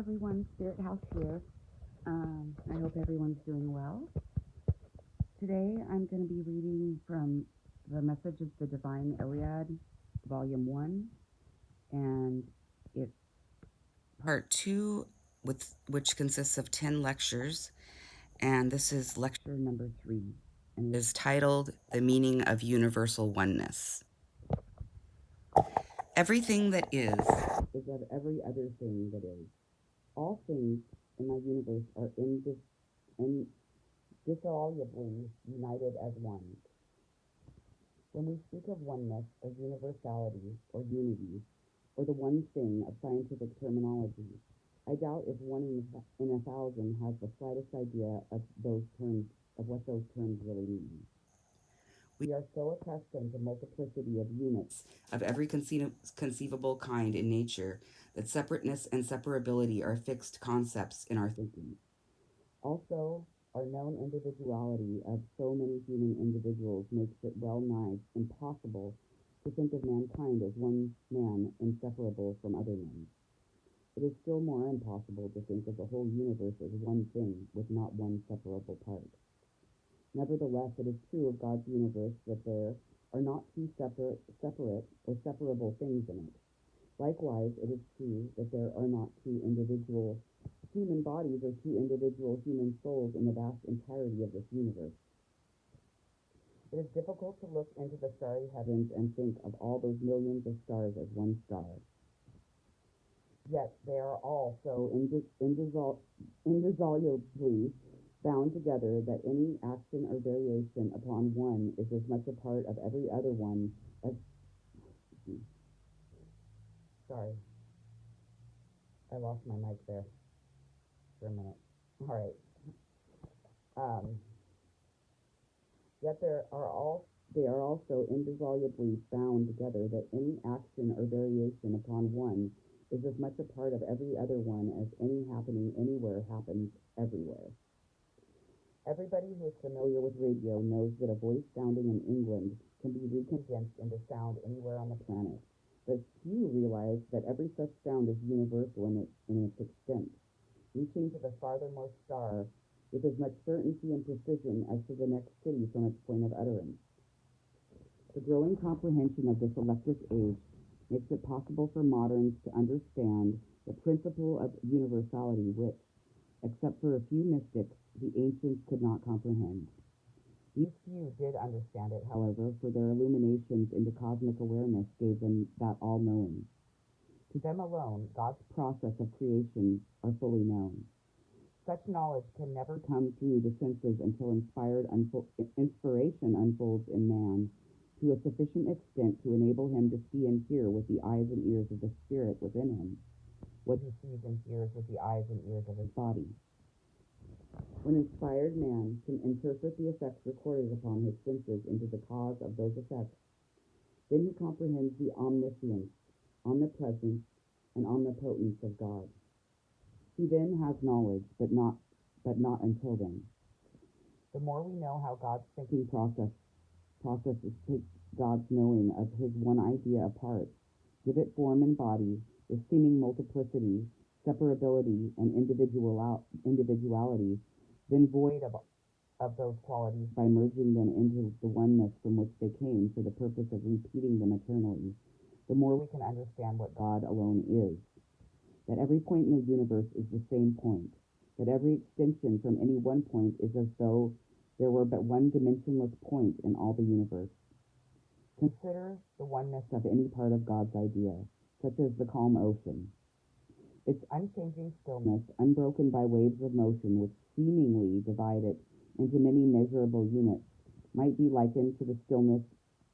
everyone. Spirit House here. I hope everyone's doing well. Today I'm going to be reading from the Message of the Divine Iliad, Volume 1, and it's Part 2, which consists of 10 lectures, and this is lecture number 3, and it is titled The Meaning of Universal Oneness. Everything that is of every other thing that is. All things in my universe are indissolubly united as one. When we speak of oneness, or universality, or unity, or the one thing of scientific terminology, I doubt if one in a thousand has the slightest idea of what those terms really mean. We are so accustomed to multiplicity of units of every conceivable kind in nature that separateness and separability are fixed concepts in our thinking. Also, our known individuality of so many human individuals makes it well nigh impossible to think of mankind as one man inseparable from other men. It is still more impossible to think of the whole universe as one thing with not one separable part. Nevertheless, it is true of God's universe that there are not two separate or separable things in it. Likewise, it is true that there are not two individual human bodies or two individual human souls in the vast entirety of this universe. It is difficult to look into the starry heavens and think of all those millions of stars as one star. Yet they are all so indissolubly bound together that any action or variation upon one is as much a part of every other one as... Sorry. I lost my mic there for a minute. All right. Yet they are also indissolubly bound together that any action or variation upon one is as much a part of every other one as any happening anywhere happens everywhere. Everybody who is familiar with radio knows that a voice sounding in England can be recondensed into sound anywhere on the planet, but few realize that every such sound is universal in its extent, reaching to the farthermost star with as much certainty and precision as to the next city from its point of utterance. The growing comprehension of this electric age makes it possible for moderns to understand the principle of universality which, except for a few mystics, the ancients could not comprehend. These few did understand it, however, for their illuminations into cosmic awareness gave them that all-knowing. To them alone, God's process of creation are fully known. Such knowledge can never come through the senses until inspiration unfolds in man to a sufficient extent to enable him to see and hear with the eyes and ears of the spirit within him what he sees and hears with the eyes and ears of his body. When inspired man can interpret the effects recorded upon his senses into the cause of those effects, then he comprehends the omniscience, omnipresence, and omnipotence of God. He then has knowledge, but not until then. The more we know how God's thinking processes take God's knowing of his one idea apart, give it form and body, with seeming multiplicity, separability, and individuality, then void of those qualities by merging them into the oneness from which they came for the purpose of repeating them eternally, the more we can understand what God alone is. That every point in the universe is the same point, that every extension from any one point is as though there were but one dimensionless point in all the universe. Consider the oneness of any part of God's idea, such as the calm ocean. Its unchanging stillness, unbroken by waves of motion which seemingly divide it into many measurable units, might be likened to the stillness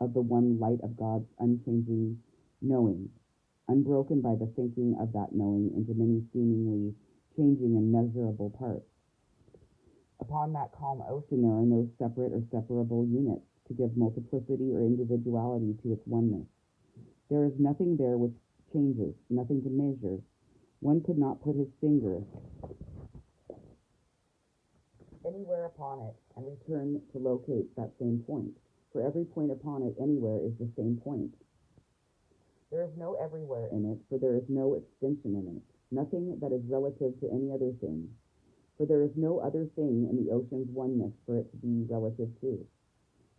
of the one light of God's unchanging knowing, unbroken by the thinking of that knowing into many seemingly changing and measurable parts. Upon that calm ocean there are no separate or separable units to give multiplicity or individuality to its oneness. There is nothing there which changes, nothing to measure. One could not put his finger anywhere upon it and return to locate that same point, for every point upon it anywhere is the same point. There is no everywhere in it, for there is no extension in it. nothing that is relative to any other thing, for there is no other thing in the ocean's oneness for it to be relative to.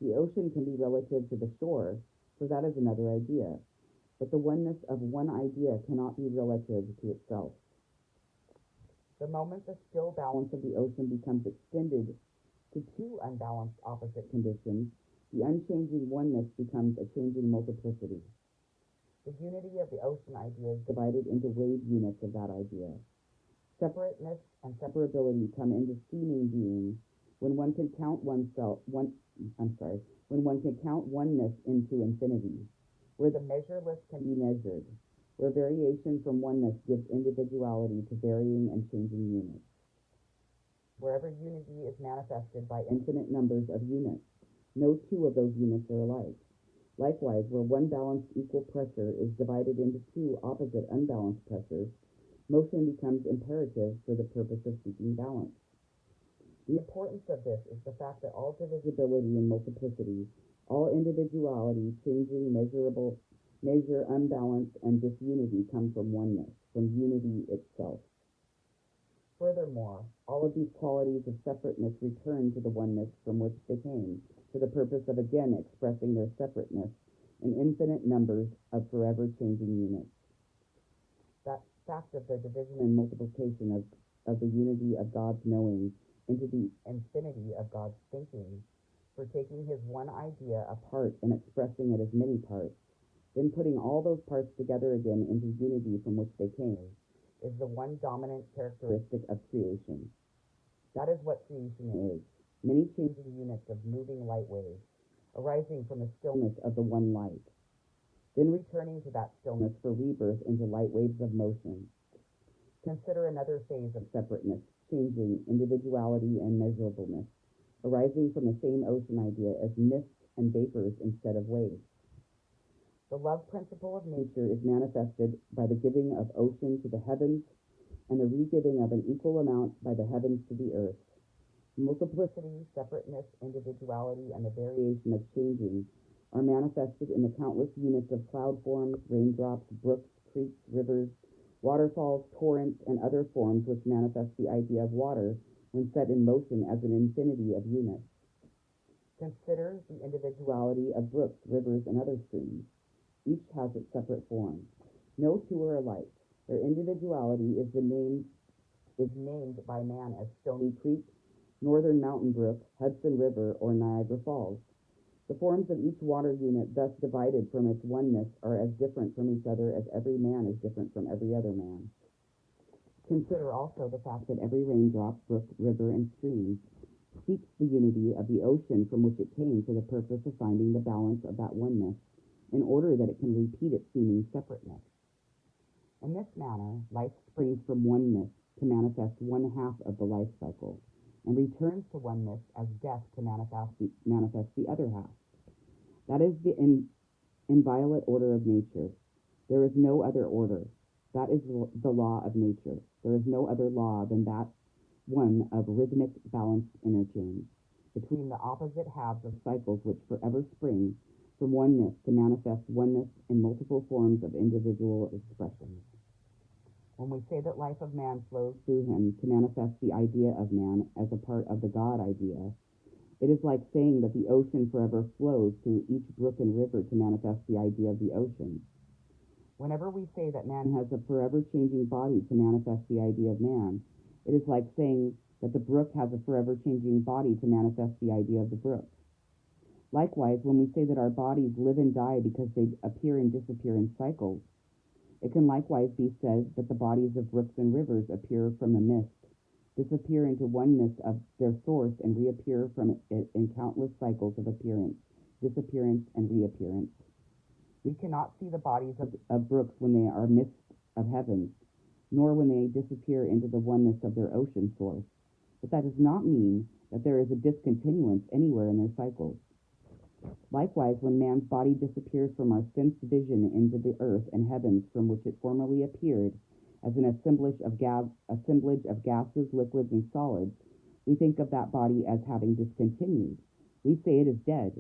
The ocean can be relative to the shore, for that is another idea, but the oneness of one idea cannot be relative to itself. The moment the still balance of the ocean becomes extended to two unbalanced opposite conditions, the unchanging oneness becomes a changing multiplicity. The unity of the ocean idea is divided into wave units of that idea. Separateness and separability come into seeming being when one can count when one can count oneness into infinity, where the measureless can be measured, where variation from oneness gives individuality to varying and changing units. Wherever unity is manifested by infinite numbers of units, no two of those units are alike. Likewise, where one balanced equal pressure is divided into two opposite unbalanced pressures, motion becomes imperative for the purpose of seeking balance. The importance of this is the fact that all divisibility and multiplicity, all individuality, changing, measure, unbalance, and disunity come from oneness, from unity itself. Furthermore, all of these qualities of separateness return to the oneness from which they came, for the purpose of again expressing their separateness in infinite numbers of forever changing units. That fact of the division and multiplication of the unity of God's knowing into the infinity of God's thinking, for taking his one idea apart and expressing it as many parts, then putting all those parts together again into unity from which they came, is the one dominant characteristic of creation. That is what creation is, many changing units of moving light waves, arising from the stillness of the one light, then returning to that stillness for rebirth into light waves of motion. Consider another phase of separateness, changing, individuality, and measurableness, arising from the same ocean idea as mists and vapors instead of waves. The love principle of nature is manifested by the giving of ocean to the heavens and the re-giving of an equal amount by the heavens to the earth. Multiplicity, separateness, individuality, and the variation of changing are manifested in the countless units of cloud forms, raindrops, brooks, creeks, rivers, waterfalls, torrents, and other forms which manifest the idea of water when set in motion as an infinity of units. Consider the individuality of brooks, rivers, and other streams. Each has its separate form. No two are alike. Their individuality is named by man as Stony Creek, Northern Mountain Brook, Hudson River, or Niagara Falls. The forms of each water unit thus divided from its oneness are as different from each other as every man is different from every other man. Consider also the fact that every raindrop, brook, river, and stream seeks the unity of the ocean from which it came for the purpose of finding the balance of that oneness, in order that it can repeat its seeming separateness. In this manner, life springs from oneness to manifest one half of the life cycle, and returns to oneness as death to manifest the other half. That is the inviolate order of nature. There is no other order. That is the law of nature. There is no other law than that one of rhythmic balanced interchange between the opposite halves of cycles which forever spring from oneness to manifest oneness in multiple forms of individual expressions. When we say that life of man flows through him to manifest the idea of man as a part of the God idea, it is like saying that the ocean forever flows through each brook and river to manifest the idea of the ocean. Whenever we say that man has a forever changing body to manifest the idea of man, it is like saying that the brook has a forever changing body to manifest the idea of the brook. Likewise, when we say that our bodies live and die because they appear and disappear in cycles, it can likewise be said that the bodies of brooks and rivers appear from the mist, disappear into oneness of their source, and reappear from it in countless cycles of appearance, disappearance, and reappearance. We cannot see the bodies of brooks when they are mists of heavens, nor when they disappear into the oneness of their ocean source. But that does not mean that there is a discontinuance anywhere in their cycles. Likewise, when man's body disappears from our sense vision into the earth and heavens from which it formerly appeared as an assemblage of gases, liquids, and solids, we think of that body as having discontinued. We say it is dead,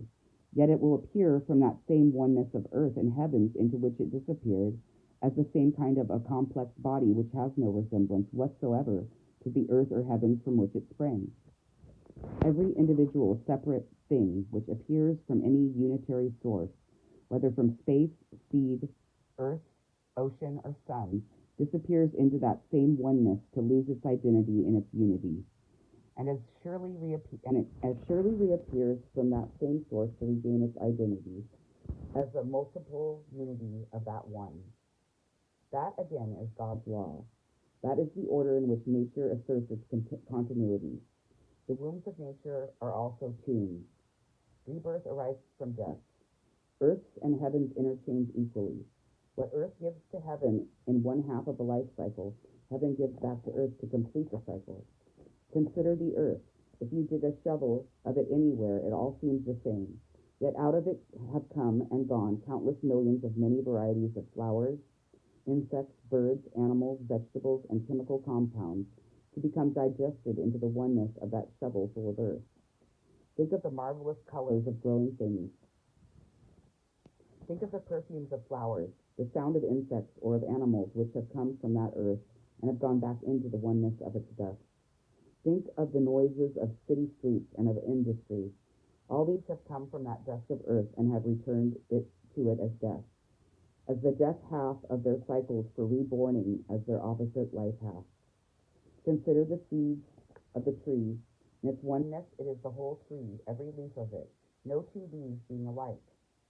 yet it will appear from that same oneness of earth and heavens into which it disappeared as the same kind of a complex body which has no resemblance whatsoever to the earth or heavens from which it sprang. Every individual separate thing which appears from any unitary source, whether from space, seed, earth, ocean, or sun, disappears into that same oneness to lose its identity in its unity, and as surely reappears from that same source to regain its identity as the multiple unity of that one. That, again, is God's law. That is the order in which nature asserts its continuity. The wombs of nature are also tombs. Rebirth arises from death. Earths and heavens interchange equally. What earth gives to heaven in one half of a life cycle, heaven gives back to earth to complete the cycle. Consider the earth. If you dig a shovel of it anywhere, it all seems the same. Yet out of it have come and gone countless millions of many varieties of flowers, insects, birds, animals, vegetables, and chemical compounds to become digested into the oneness of that shovel full of earth. Think of the marvelous colors of growing things. Think of the perfumes of flowers, the sound of insects or of animals which have come from that earth and have gone back into the oneness of its dust. Think of the noises of city streets and of industry. All these have come from that dust of earth and have returned to it as death, as the death half of their cycles for reborning as their opposite life half. Consider the seeds of the tree. In its oneness, it is the whole tree, every leaf of it, no two leaves being alike,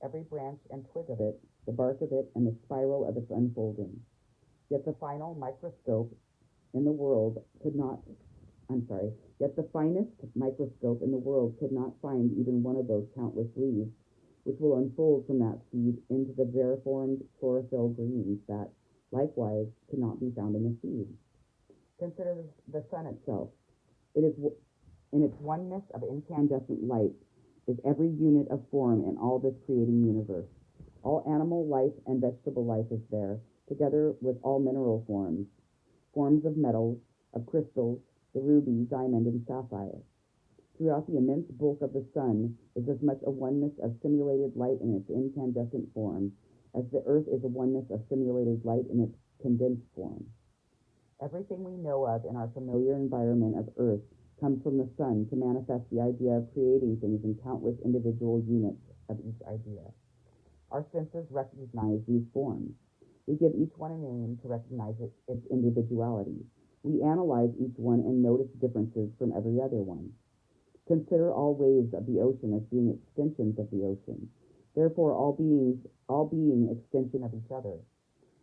every branch and twig of it, the bark of it, and the spiral of its unfolding. Yet the final microscope in the world yet the finest microscope in the world could not find even one of those countless leaves, which will unfold from that seed into the veriformed chlorophyll greens that, likewise, could not be found in the seed. Consider the sun itself. It is in its oneness of incandescent light is every unit of form in all this creating universe. All animal life and vegetable life is there, together with all mineral forms, forms of metals, of crystals, the ruby, diamond, and sapphire. Throughout the immense bulk of the sun is as much a oneness of simulated light in its incandescent form as the earth is a oneness of simulated light in its condensed form. Everything we know of in our familiar environment of earth comes from the sun to manifest the idea of creating things in countless individual units of each idea. Our senses recognize these forms. We give each one a name to recognize its individuality. We analyze each one and notice differences from every other one. Consider all waves of the ocean as being extensions of the ocean. Therefore, all being extension of each other.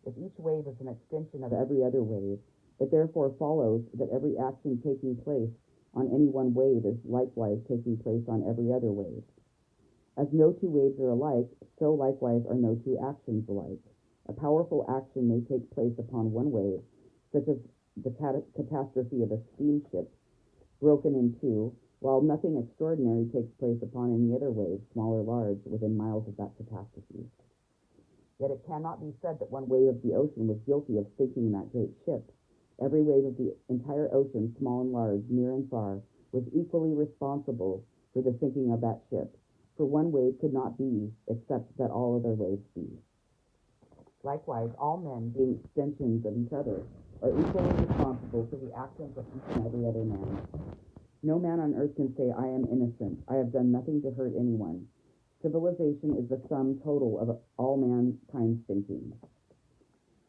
If each wave is an extension of every other wave, it therefore follows that every action taking place on any one wave is likewise taking place on every other wave. As no two waves are alike, so likewise are no two actions alike. A powerful action may take place upon one wave, such as the catastrophe of a steamship broken in two, while nothing extraordinary takes place upon any other wave, small or large, within miles of that catastrophe. Yet it cannot be said that one wave of the ocean was guilty of sinking that great ship. Every wave of the entire ocean, small and large, near and far, was equally responsible for the sinking of that ship, for one wave could not be, except that all other waves be. Likewise, all men, being extensions of each other, are equally responsible for the actions of each and every other man. No man on earth can say, I am innocent, I have done nothing to hurt anyone. Civilization is the sum total of all mankind's thinking.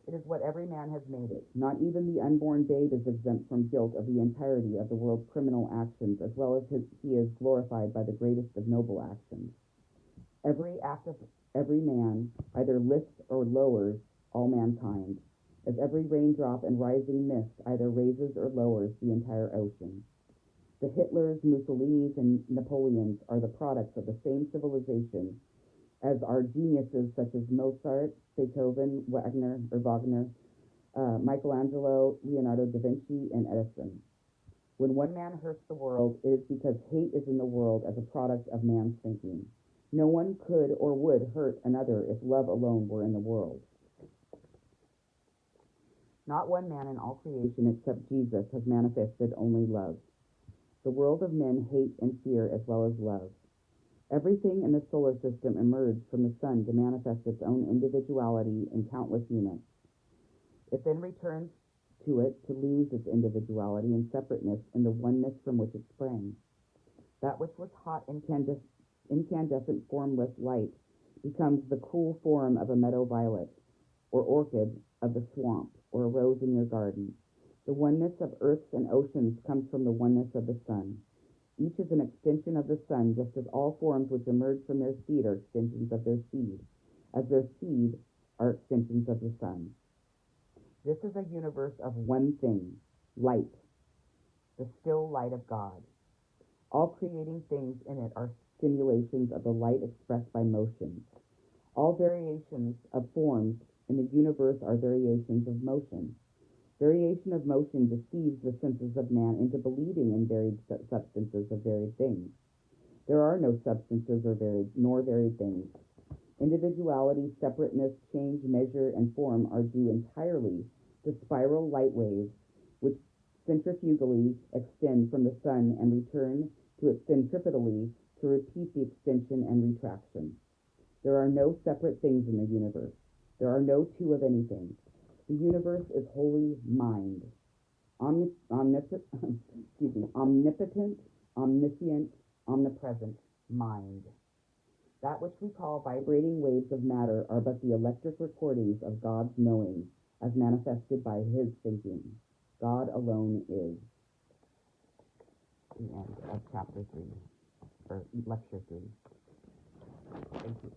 It is what every man has made it. Not even the unborn babe is exempt from guilt of the entirety of the world's criminal actions, as well as he is glorified by the greatest of noble actions. Every act of every man either lifts or lowers all mankind, as every raindrop and rising mist either raises or lowers the entire ocean. The Hitlers, Mussolinis, and Napoleons are the products of the same civilization as are geniuses such as Mozart, Beethoven, Wagner, Michelangelo, Leonardo da Vinci, and Edison. When one man hurts the world, it is because hate is in the world as a product of man's thinking. No one could or would hurt another if love alone were in the world. Not one man in all creation except Jesus has manifested only love. The world of men hate and fear as well as love. Everything in the solar system emerged from the sun to manifest its own individuality in countless units. It then returns to it to lose its individuality and separateness in the oneness from which it sprang. That which was hot, incandescent, formless light becomes the cool form of a meadow violet, or orchid of the swamp, or a rose in your garden. The oneness of earths and oceans comes from the oneness of the sun. Each is an extension of the sun, just as all forms which emerge from their seed are extensions of their seed, as their seed are extensions of the sun. This is a universe of one thing, light, the still light of God. All creating things in it are simulations of the light expressed by motion. All variations of forms in the universe are variations of motion. Variation of motion deceives the senses of man into believing in varied substances of varied things. There are no substances nor varied things. Individuality, separateness, change, measure, and form are due entirely to spiral light waves, which centrifugally extend from the sun and return to it centripetally to repeat the extension and retraction. There are no separate things in the universe. There are no two of anything. The universe is wholly mind, omnipotent, omniscient, omnipresent mind. That which we call vibrating waves of matter are but the electric recordings of God's knowing, as manifested by his thinking. God alone is. The end of chapter 3, or lecture 3. Thank you.